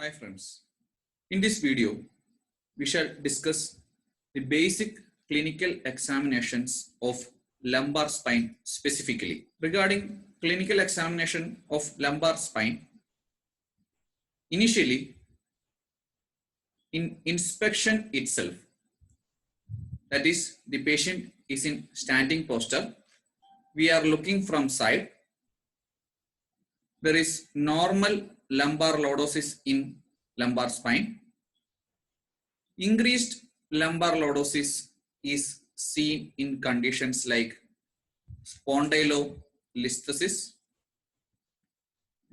Hi friends, in this video we shall discuss the basic clinical examinations of lumbar spine specifically. Regarding clinical examination of lumbar spine, initially in inspection itself, that is the patient is in standing posture, we are looking from side, there is normal lumbar lordosis in lumbar spine. Increased lumbar lordosis is seen in conditions like spondylolisthesis,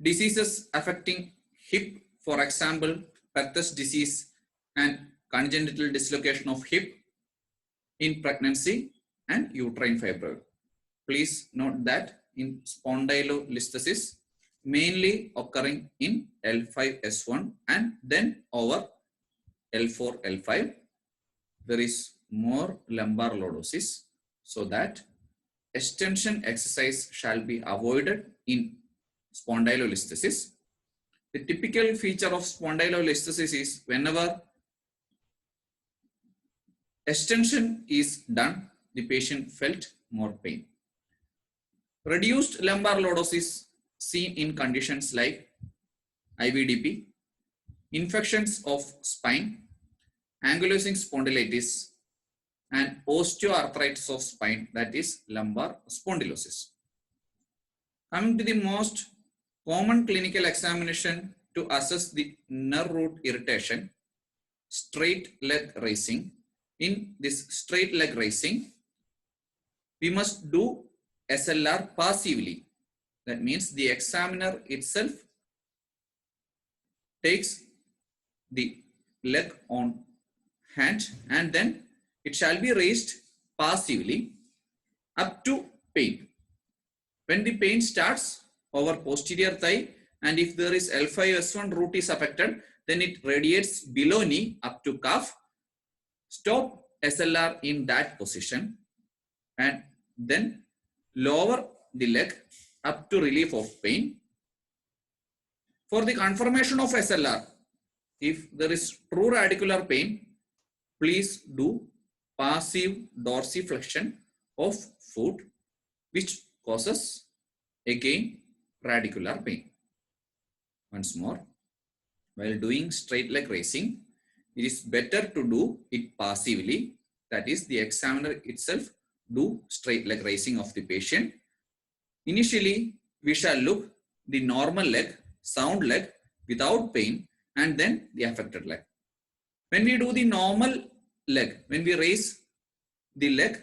diseases affecting hip, for example, Perthes disease and congenital dislocation of hip in pregnancy and uterine fibroid. Please note that in spondylolisthesis, mainly occurring in L5-S1 and then over L4, L5, there is more lumbar lordosis, so that extension exercise shall be avoided in spondylolisthesis. The typical feature of spondylolisthesis is whenever extension is done, the patient felt more pain. Reduced lumbar lordosis seen in conditions like IVDP, infections of spine, ankylosing spondylitis, and osteoarthritis of spine, that is lumbar spondylosis. Coming to the most common clinical examination to assess the nerve root irritation, straight leg raising. In this straight leg raising, we must do SLR passively. That means the examiner itself takes the leg on hand and then it shall be raised passively up to pain. When the pain starts over posterior thigh and if there is L5-S1 root is affected, then it radiates below knee up to calf. Stop SLR in that position and then lower the leg up to relief of pain. For the confirmation of SLR, if there is true radicular pain, please do passive dorsiflexion of foot, which causes again radicular pain. Once more, while doing straight leg raising, it is better to do it passively. That is, the examiner itself do straight leg raising of the patient. Initially, we shall look the normal leg, sound leg without pain, and then the affected leg. When we do the normal leg, when we raise the leg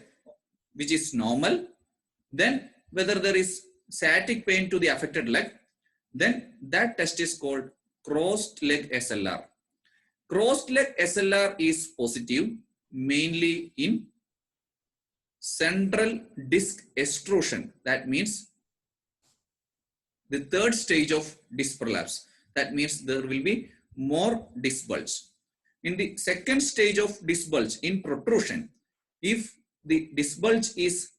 which is normal, then whether there is sciatic pain to the affected leg, then that test is called crossed leg SLR. Crossed leg SLR is positive mainly in central disc extrusion. That means the third stage of disc prolapse. That means there will be more disc bulge. In the second stage of disc bulge, in protrusion, if the disc bulge is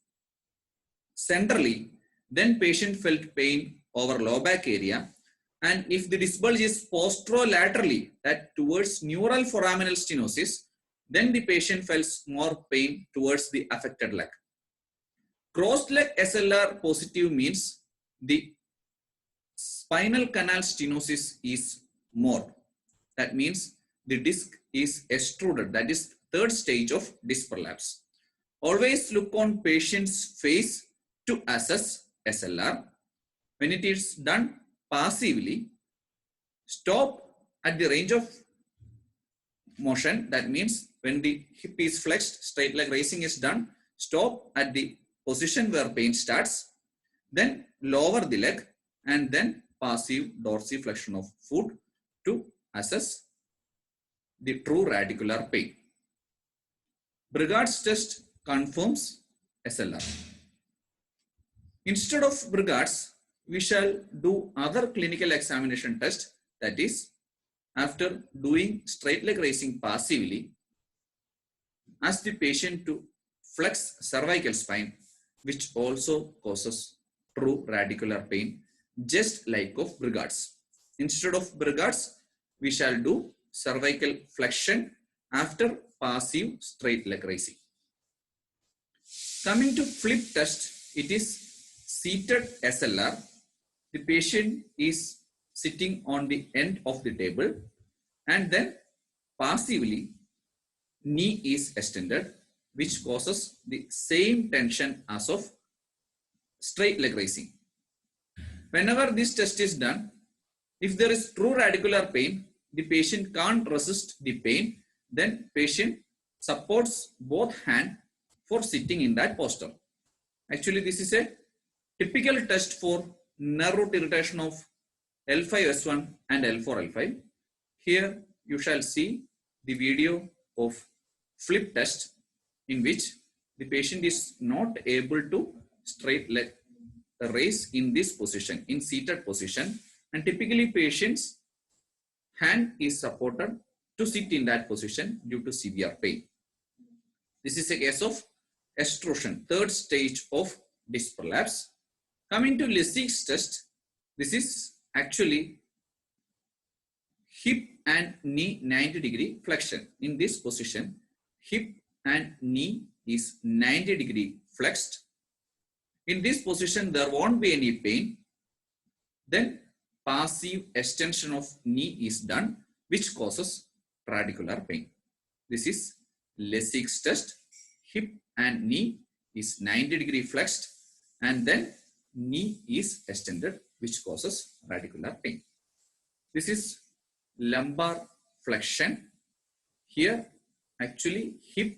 centrally, then patient felt pain over low back area. And if the disc bulge is posterolaterally, that towards neural foraminal stenosis, then the patient felt more pain towards the affected leg. Crossed leg SLR positive means the spinal canal stenosis is more. That means the disc is extruded. That is third stage of disc prolapse. Always look on patient's face to assess SLR. When it is done passively, stop at the range of motion. That means when the hip is flexed, straight leg raising is done, stop at the position where pain starts, then lower the leg and then passive dorsiflexion of foot to assess the true radicular pain. Brugard's test confirms SLR. Instead of Brugard's, we shall do other clinical examination test, that is, after doing straight leg raising passively, ask the patient to flex cervical spine, which also causes true radicular pain, just like of Brugard's. Instead of Brugard's, we shall do cervical flexion after passive straight leg raising. Coming to flip test, it is seated SLR. The patient is sitting on the end of the table and then passively knee is extended, which causes the same tension as of straight leg raising. Whenever this test is done, if there is true radicular pain, the patient can't resist the pain, then patient supports both hands for sitting in that posture. Actually, this is a typical test for nerve root irritation of L5S1 and L4L5. Here you shall see the video of flip test in which the patient is not able to straight leg raise in this position, in seated position, and typically patient's hand is supported to sit in that position due to severe pain. This is a case of extrusion, third stage of disc prolapse. Coming to Lessig's test, this is actually hip and knee 90-degree flexion. In this position, hip and knee is 90-degree flexed. In this position, there won't be any pain. Then passive extension of knee is done, which causes radicular pain. This is Lessig's test. Hip and knee is 90-degree flexed and then knee is extended, which causes radicular pain. This is lumbar flexion. Here actually hip,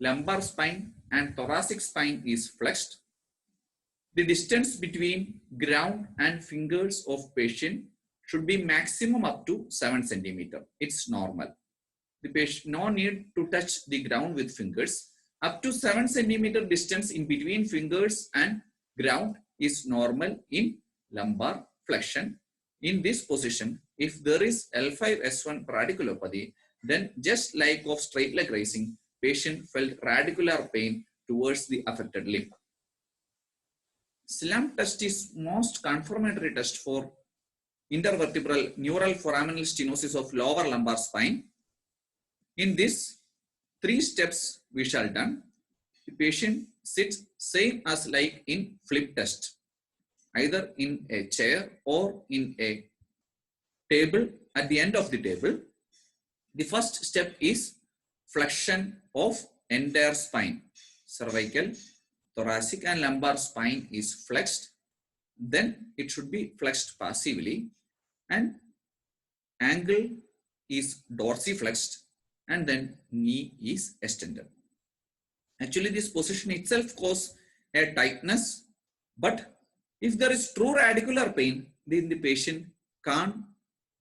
lumbar spine and thoracic spine is flexed. The distance between ground and fingers of patient should be maximum up to 7 centimeters. It's normal. The patient no need to touch the ground with fingers. Up to 7 centimeter distance in between fingers and ground is normal in lumbar flexion. In this position, if there is L5S1 radiculopathy, then just like of straight leg raising, patient felt radicular pain towards the affected limb. SLAM test is most confirmatory test for intervertebral neural foraminal stenosis of lower lumbar spine. In this, 3 steps we shall done. The patient sits same as like in flip test, either in a chair or in a table at the end of the table. The first step is flexion of entire spine, cervical, thoracic and lumbar spine is flexed. Then it should be flexed passively and ankle is dorsiflexed and then knee is extended. Actually, this position itself causes a tightness, but if there is true radicular pain, then the patient can't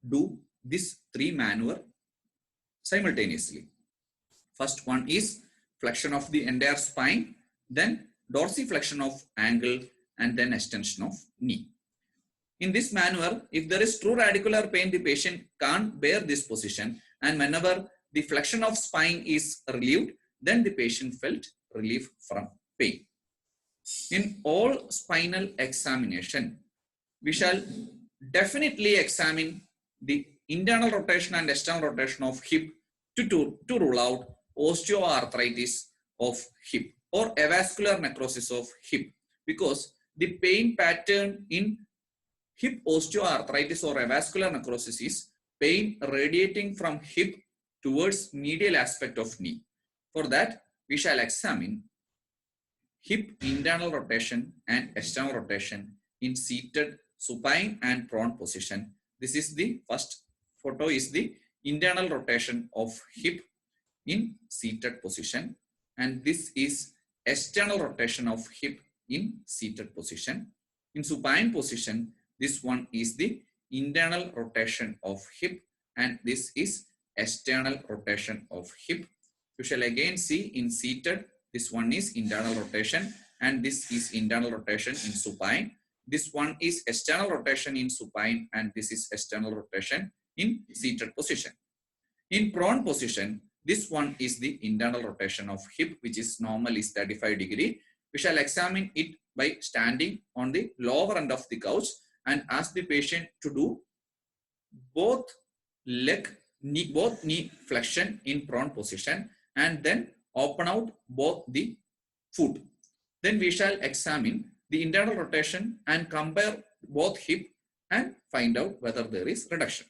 do this 3 maneuver simultaneously. First one is flexion of the entire spine, then dorsiflexion of ankle, and then extension of knee. In this maneuver, if there is true radicular pain, the patient can't bear this position, and whenever the flexion of spine is relieved, then the patient felt relief from pain. In all spinal examination, we shall definitely examine the internal rotation and external rotation of hip to rule out osteoarthritis of hip or avascular necrosis of hip, because the pain pattern in hip osteoarthritis or avascular necrosis is pain radiating from hip towards medial aspect of knee. For that, we shall examine hip internal rotation and external rotation in seated, supine and prone position. This is the first photo is the internal rotation of hip in seated position, and this is external rotation of hip in seated position. In supine position, this one is the internal rotation of hip and this is external rotation of hip. You shall again see in seated, this one is internal rotation and this is internal rotation in supine. This one is external rotation in supine and this is external rotation in seated position. In prone position, this one is the internal rotation of hip, which is normal is 35 degree. We shall examine it by standing on the lower end of the couch and ask the patient to do both both knee flexion in prone position and then open out both the foot. Then we shall examine the internal rotation and compare both hip and find out whether there is reduction.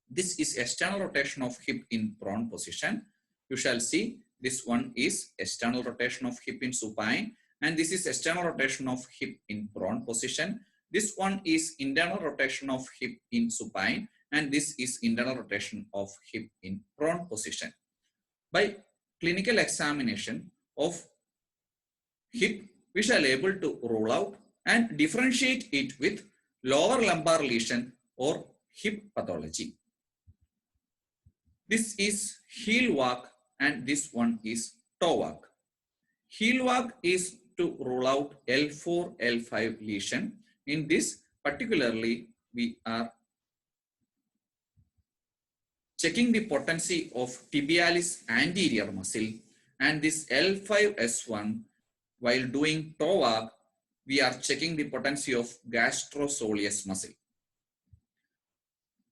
This is external rotation of hip in prone position. You shall see this one is external rotation of hip in supine, and this is external rotation of hip in prone position. This one is internal rotation of hip in supine, and this is internal rotation of hip in prone position. By clinical examination of hip, we shall able to rule out and differentiate it with lower lumbar lesion or hip pathology. This is heel walk and this one is toe walk. Heel walk is to rule out L4, L5 lesion. In this particularly, we are checking the potency of tibialis anterior muscle, and this L5S1. While doing toe walk, we are checking the potency of gastrosoleus muscle.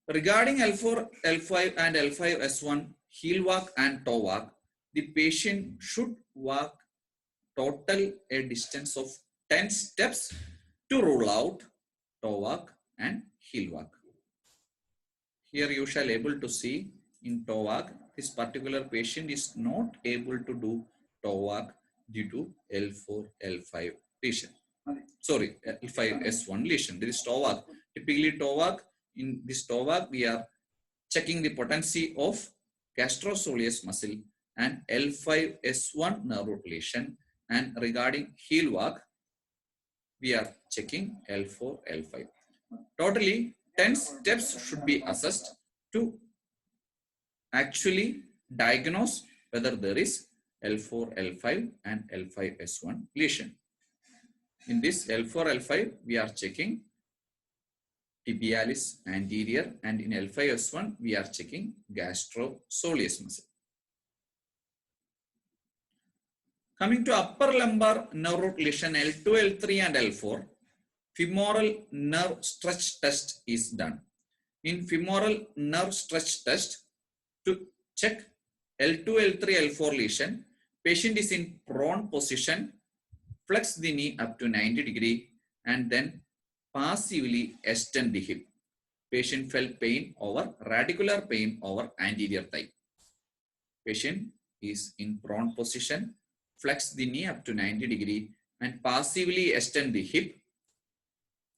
Regarding L4, L5 and L5S1, heel walk and toe walk, the patient should walk total a distance of 10 steps to rule out toe walk and heel walk. Here you shall able to see in toe walk, this particular patient is not able to do toe walk due to L4, L5 lesion. Sorry, L5S1 lesion. There is toe walk. Typically toe walk, in this toe walk, we are checking the potency of gastrosoleus muscle and L5S1 nerve root lesion. And regarding heel walk, we are checking L4, L5. Totally 10 steps should be assessed to actually diagnose whether there is L4, L5 and L5S1 lesion. In this L4, L5, we are checking tibialis anterior, and in L5S1, we are checking gastrosoleus muscle. Coming to upper lumbar nerve root lesion L2, L3 and L4, femoral nerve stretch test is done. In femoral nerve stretch test, to check L2, L3, L4 lesion, patient is in prone position, flex the knee up to 90 degree and then passively extend the hip. Patient felt pain over radicular pain over anterior thigh. Patient is in prone position, flex the knee up to 90 degree and passively extend the hip.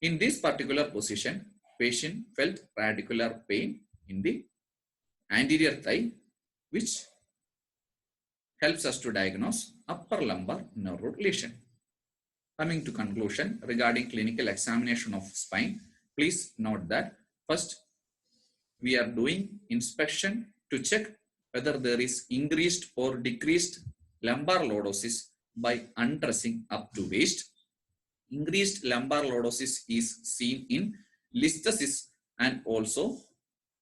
In this particular position, patient felt radicular pain in the anterior thigh, which helps us to diagnose upper lumbar nerve root lesion. Coming to conclusion regarding clinical examination of spine, please note that first we are doing inspection to check whether there is increased or decreased lumbar lordosis by undressing up to waist. Increased lumbar lordosis is seen in listhesis and also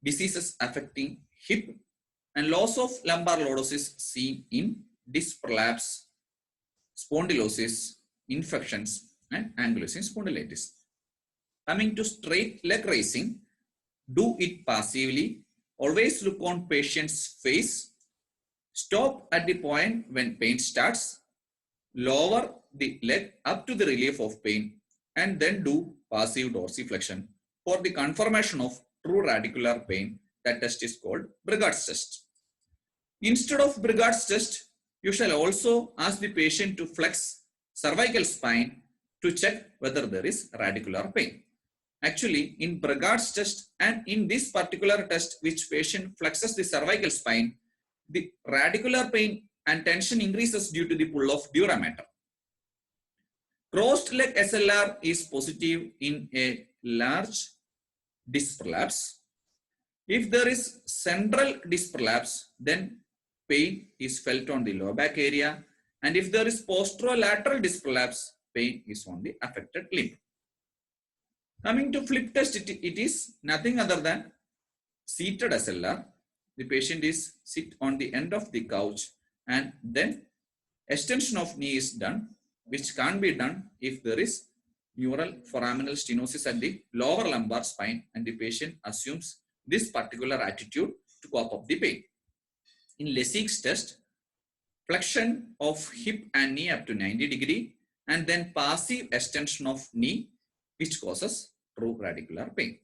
diseases affecting hip, and loss of lumbar lordosis seen in disc prolapse, spondylosis, infections and ankylosing spondylitis. Coming to straight leg raising, do it passively. Always look on patient's face. Stop at the point when pain starts. Lower the leg up to the relief of pain and then do passive dorsiflexion for the confirmation of true radicular pain. That test is called Brigard's test. Instead of Brigard's test, you shall also ask the patient to flex cervical spine to check whether there is radicular pain. Actually, in Brigard's test and in this particular test, which patient flexes the cervical spine, the radicular pain and tension increases due to the pull of dura mater. Crossed leg SLR is positive in a large disc prolapse. If there is central disc prolapse, then pain is felt on the lower back area. And if there is posterolateral disc prolapse, pain is on the affected limb. Coming to flip test, it is nothing other than seated SLR. The patient is sit on the end of the couch and then extension of knee is done, which can't be done if there is neural foraminal stenosis at the lower lumbar spine and the patient assumes this particular attitude to cope up the pain. In Lassig's test, flexion of hip and knee up to 90 degree and then passive extension of knee, which causes true radicular pain.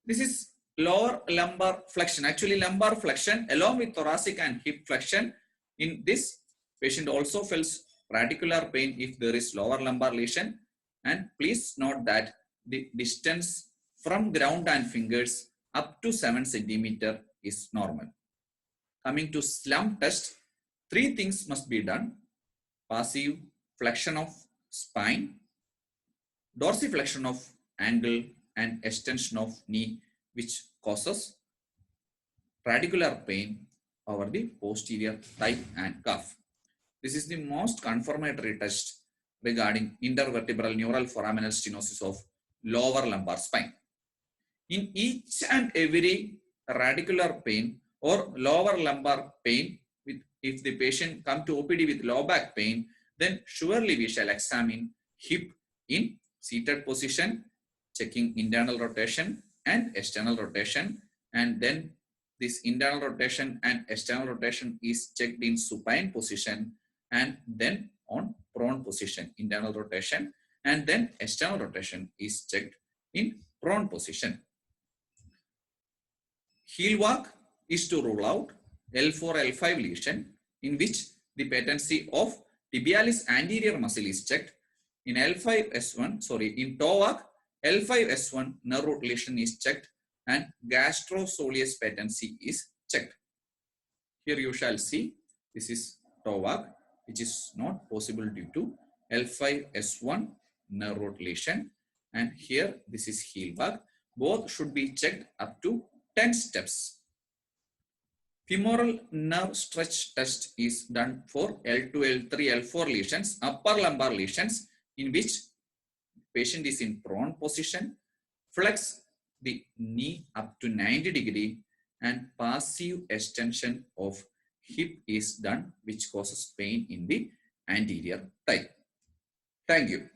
This is lower lumbar flexion. Actually, lumbar flexion along with thoracic and hip flexion. In this patient also feels radicular pain if there is lower lumbar lesion. And please note that the distance from ground and fingers up to 7 centimeter is normal. Coming to slump test, 3 things must be done: passive flexion of spine, dorsiflexion of ankle, and extension of knee, which causes radicular pain over the posterior thigh and calf. This is the most confirmatory test regarding intervertebral neural foraminal stenosis of lower lumbar spine. In each and every radicular pain or lower lumbar pain, if the patient come to OPD with low back pain, then surely we shall examine hip in seated position, checking internal rotation and external rotation, and then this internal rotation and external rotation is checked in supine position and then on prone position, internal rotation, and then external rotation is checked in prone position. Heel walk is to rule out L4, L5 lesion in which the patency of tibialis anterior muscle is checked. In L5S1, in toe walk, L5S1 nerve root lesion is checked and gastrosoleus patency is checked. Here you shall see this is toe walk, which is not possible due to L5S1 nerve root lesion, and here this is heel walk. Both should be checked up to 10 steps. Femoral nerve stretch test is done for L2, L3, L4 lesions, upper lumbar lesions, in which patient is in prone position, flex the knee up to 90 degree, and passive extension of hip is done, which causes pain in the anterior thigh. Thank you.